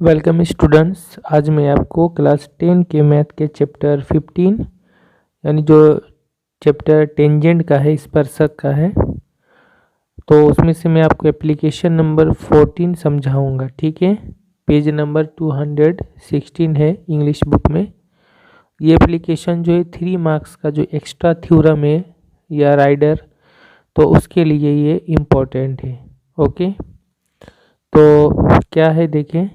Welcome students. आज मैं आपको क्लास 10 के मैथ के चैप्टर 15 यानी जो चैप्टर टेंजेंट का है, स्पर्शक का है, तो उसमें से मैं आपको एप्लीकेशन नंबर 14 समझाऊंगा। ठीक है, पेज नंबर 216 है इंग्लिश बुक में। ये एप्लीकेशन जो है 3 मार्क्स का जो एक्स्ट्रा थ्योरम है या राइडर, तो उसके लिए ये इम्पोर्टेंट है। ओके, तो क्या है देखें।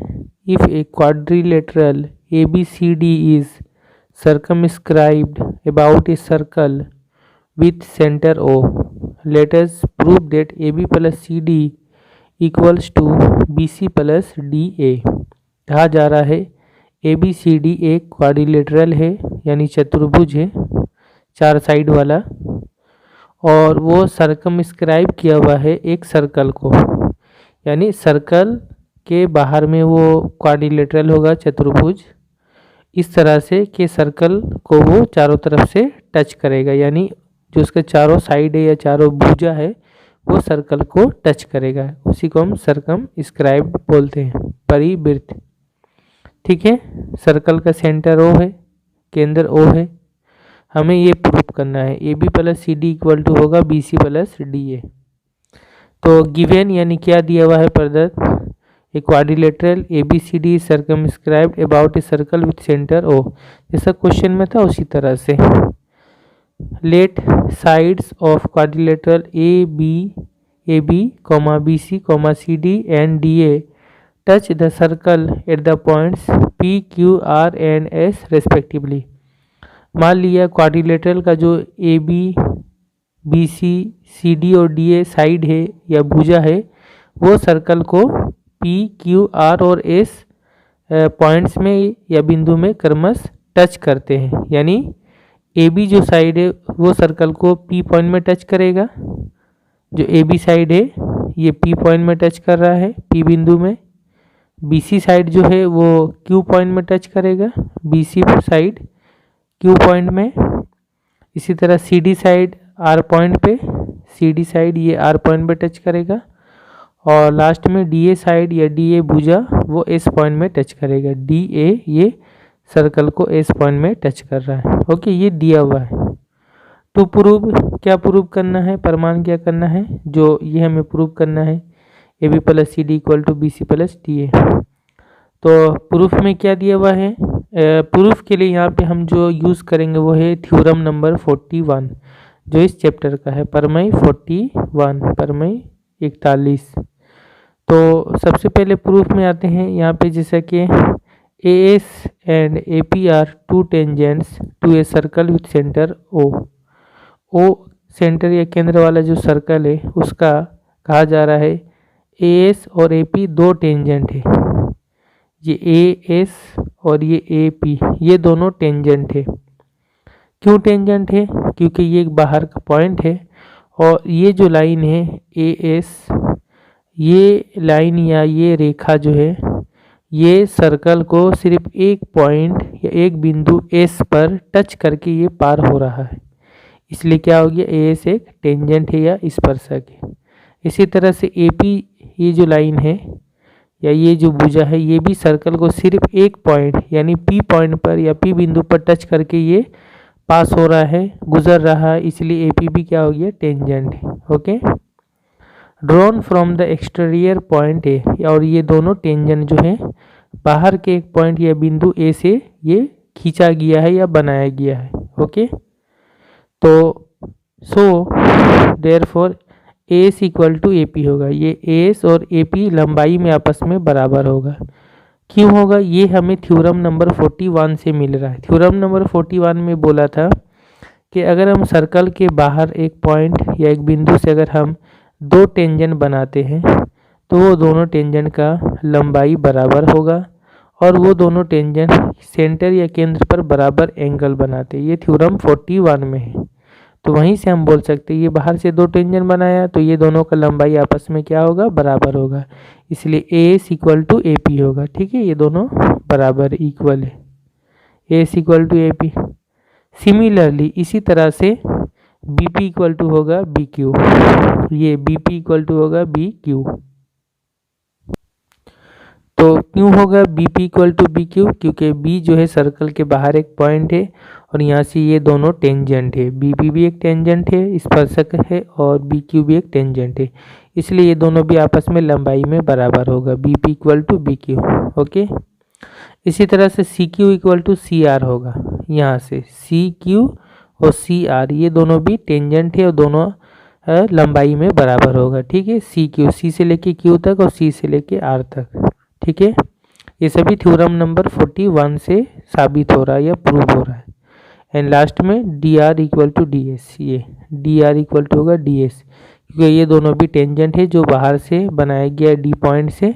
If a quadrilateral ABCD is circumscribed about a circle with center O, let us prove that AB plus CD equals to BC plus DA। कहा जा रहा है ABCD एक क्वाड्रिलेटरल है यानी चतुर्भुज है, 4 साइड वाला, और वो सर्कमस्क्राइब किया हुआ है एक सर्कल को, यानी सर्कल के बाहर में वो क्वाड्रिलेटरल होगा, चतुर्भुज, इस तरह से कि सर्कल को वो चारों तरफ से टच करेगा, यानी जो उसके चारों साइड है या चारों भुजा है वो सर्कल को टच करेगा। उसी को हम सर्कमस्क्राइब बोलते हैं, परिवृत्त। ठीक है, सर्कल का सेंटर ओ है, केंद्र ओ है। हमें ये प्रूफ करना है A B plus C D equal to होगा B C plus D A. तो गिवन यानी क्या दिया हुआ है, प्रदत्त a quadrilateral ABCD circumscribed about a circle with centre O, जैसा क्वेश्चन में था उसी तरह से। Let sides of quadrilateral AB, BC, CD and DA touch the circle at the points P, Q, R and S respectively. मान लिया quadrilateral का जो AB, BC, CD और DA साइड है या भुजा है, वो सर्कल को P, Q, R और S पॉइंट्स में या बिंदु में क्रमश टच करते हैं। यानी AB जो साइड है वो सर्कल को P पॉइंट में टच करेगा, जो AB साइड है ये P पॉइंट में टच कर रहा है, P बिंदु में। BC साइड जो है वो Q पॉइंट में टच करेगा, BC साइड Q पॉइंट में। इसी तरह CD साइड R पॉइंट पे, CD साइड ये R पॉइंट पे टच करेगा, और लास्ट में DA साइड या DA भुजा वो S पॉइंट में टच करेगा। DA ये सर्कल को S पॉइंट में टच कर रहा है। ओके, ये दिया हुआ है। टू प्रूव, क्या प्रूव करना है, प्रमाण क्या करना है, जो ये हमें प्रूव करना है A B plus C D equal to B C plus D A. तो प्रूफ में क्या दिया हुआ है, प्रूफ के लिए यहाँ पे हम जो यूज़ करेंगे वो है थ्योरम नंबर 41, जो इस चैप्टर का है, प्रमेय 41, प्रमेय 41। तो सबसे पहले प्रूफ में आते हैं यहाँ पे, जैसा कि AS and AP are two tangents to a circle with centre O centre या केंद्र वाला जो सर्कल है उसका कहा जा रहा है AS और AP दो टेंजेंट है। ये AS और ये AP ये दोनों टेंजेंट है। क्यों टेंजेंट है, क्योंकि ये एक बाहर का पॉइंट है, और ये जो लाइन है AS, ये लाइन या ये रेखा जो है ये सर्कल को सिर्फ एक पॉइंट या एक बिंदु S पर टच करके ये पार हो रहा है, इसलिए क्या हो गया, AS एक टेंजेंट है या स्पर्शक है। इसी तरह से AP ये जो लाइन है या ये जो भुजा है ये भी सर्कल को सिर्फ एक पॉइंट यानी P पॉइंट पर या P बिंदु पर टच करके ये पास हो रहा है, गुजर रहा है, इसलिए AP भी क्या हो गया, टेंजेंट है। Okay, drawn from the exterior point A, और ये दोनों टेंजेंट जो है बाहर के एक पॉइंट या बिंदु ए से ये खींचा गया है या बनाया गया है। ओके, तो so therefore AS equal to AP होगा, ये AS और AP लंबाई में आपस में बराबर होगा। क्यों होगा, ये हमें थ्योरम नंबर 41 से मिल रहा है। थ्योरम नंबर 41 में बोला था कि अगर हम सर्कल के बाहर एक पॉइंट या एक बिंदु से अगर हम दो टेंजेंट बनाते हैं तो वो दोनों टेंजेंट का लंबाई बराबर होगा, और वो दोनों टेंजेंट सेंटर या केंद्र पर बराबर एंगल बनाते हैं। ये थ्योरम 41 में है। तो वहीं से हम बोल सकते हैं ये बाहर से दो टेंजेंट बनाया तो ये दोनों का लंबाई आपस में क्या होगा, बराबर होगा, इसलिए AS इक्वल टू AP होगा। ठीक है, ये दोनों बराबर इक्वल है, AS equal to AP। Similarly इसी तरह से BP इक्वल टू होगा BQ, ये BP इक्वल टू होगा BQ। तो क्यों होगा B P equal to B Q, क्योंकि बी जो है सर्कल के बाहर एक पॉइंट है और यहाँ से ये दोनों टेंजेंट है, बी पी भी एक टेंजेंट है, स्पर्शक है, और बी क्यू भी एक टेंजेंट है, इसलिए ये दोनों भी आपस में लंबाई में बराबर होगा, B P equal to B Q. Okay, इसी तरह से C Q equal to C R होगा, यहाँ से सी क्यू और सी आर ये दोनों भी टेंजेंट है और दोनों लंबाई में बराबर होगा। ठीक है, सी क्यू, सी से लेके क्यू तक और सी से लेके आर तक। ठीक है, ये सभी थ्योरम नंबर 41 से साबित हो रहा है या प्रूव हो रहा है। एंड लास्ट में D R equal to D S, ये डी आर इक्वल टू होगा डी एस, क्योंकि ये दोनों भी टेंजेंट है जो बाहर से बनाया गया डी पॉइंट से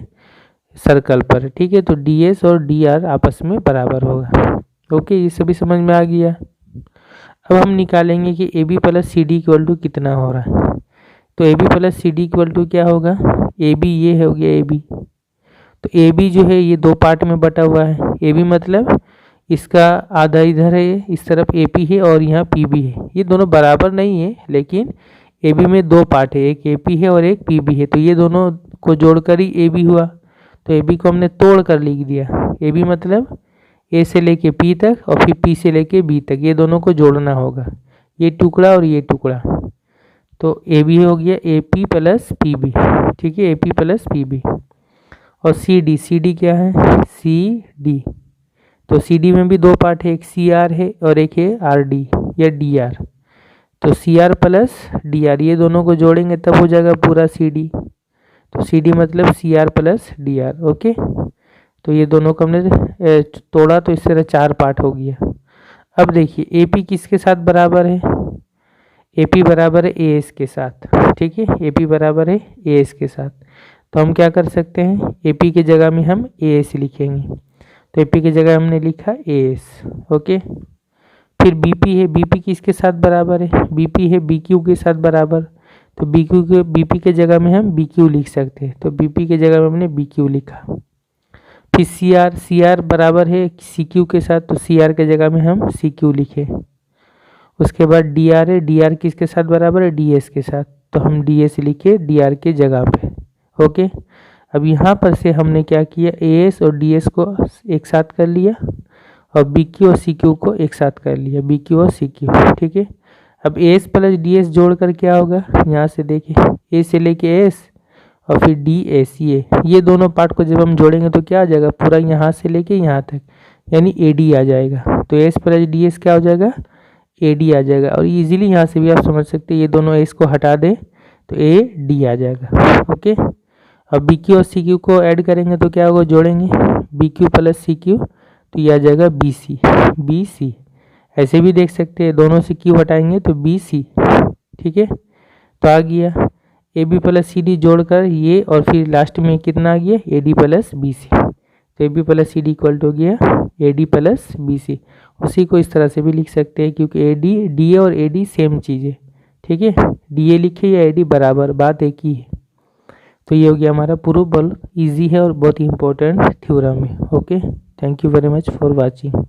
सर्कल पर। ठीक है, तो डी एस और डी आर आपस में बराबर होगा। ओके, ये सभी समझ में आ गया। अब हम निकालेंगे कि A B plus C D equal to कितना हो रहा है। तो A B plus C D equal to क्या होगा, ए बी ये हो गया ए बी, तो ए बी जो है ये दो पार्ट में बटा हुआ है। ए बी मतलब इसका आधा इधर है, इस तरफ ए पी है और यहाँ पी बी है, ये दोनों बराबर नहीं है, लेकिन ए बी में दो पार्ट है, एक ए पी है और एक पी बी है, तो ये दोनों को जोड़कर ही ए बी हुआ। तो ए बी को हमने तोड़ कर लिख दिया, ए बी मतलब ए से लेके पी तक और फिर पी से लेके बी तक, ये दोनों को जोड़ना होगा, ये टुकड़ा और ये टुकड़ा। तो ए बी हो गया A P plus P B. ठीक है, A P plus P B. और सी डी क्या है, सी डी, तो सी डी में भी दो पार्ट है, एक सी आर है और एक है आर डी या डी आर। तो C R plus D R ये दोनों को जोड़ेंगे तब हो जाएगा पूरा सी डी। तो सी डी मतलब C R plus D R. Okay, तो ये दोनों को हमने तोड़ा तो इस तरह चार पार्ट हो गया। अब देखिए ए पी किसके साथ बराबर है, ए पी बराबर है ए एस के साथ। ठीक है, ए पी बराबर है ए एस के साथ, तो हम क्या कर सकते हैं, ए पी की जगह में हम ए एस लिखेंगे, तो ए पी की जगह हमने लिखा ए एस। ओके, फिर बी पी है, बी पी किसके साथ बराबर है, बी पी है बी क्यू के साथ बराबर, तो बी पी के जगह में हम बी क्यू लिख सकते हैं, तो बी पी की जगह में हमने बी क्यू लिखा। फिर सी आर बराबर है सी क्यू के साथ, तो सी आर के जगह में हम सी क्यू लिखे। उसके बाद डी आर है, डी आर किसके साथ बराबर है, डी एस के साथ, तो हम डी एस लिखे डी आर के जगह पे। ओके, अब यहाँ पर से हमने क्या किया, ए एस और डी एस को एक साथ कर लिया और बी क्यू और सी क्यू को एक साथ कर लिया, बी क्यू और सी क्यू। ठीक है, अब A S plus D S जोड़ कर क्या होगा, यहाँ से देखिए ए से लेके एस और फिर डी एस, ये दोनों पार्ट को जब हम जोड़ेंगे तो क्या आ जाएगा, पूरा यहाँ से लेके यहाँ तक यानी ए डी आ जाएगा। तो एस प्लस डी एस क्या हो जाएगा, ए डी आ जाएगा। और इजीली यहाँ से भी आप समझ सकते हैं, ये दोनों एस को हटा दे तो ए डी आ जाएगा। ओके, अब बी क्यू और सी क्यू को ऐड करेंगे तो क्या होगा, जोड़ेंगे B Q plus C Q, तो ये आ जाएगा बी सी। बी सी ऐसे भी देख सकते हैं, दोनों से क्यू हटाएंगे तो बी सी। ठीक है, तो आ गया A B plus C D जोड़कर ये, और फिर लास्ट में कितना आ गया, A D plus B C. तो A B plus C D equal to हो गया A D plus B C. उसी को इस तरह से भी लिख सकते हैं, क्योंकि ए डी डी ए और ए डी सेम चीज़ है। ठीक है, डी ए लिखे या ए डी बराबर, बात एक ही है। तो ये हो गया हमारा प्रूफ, ईजी है और बहुत ही इंपॉर्टेंट थ्योरम है। Okay, thank you very much for watching.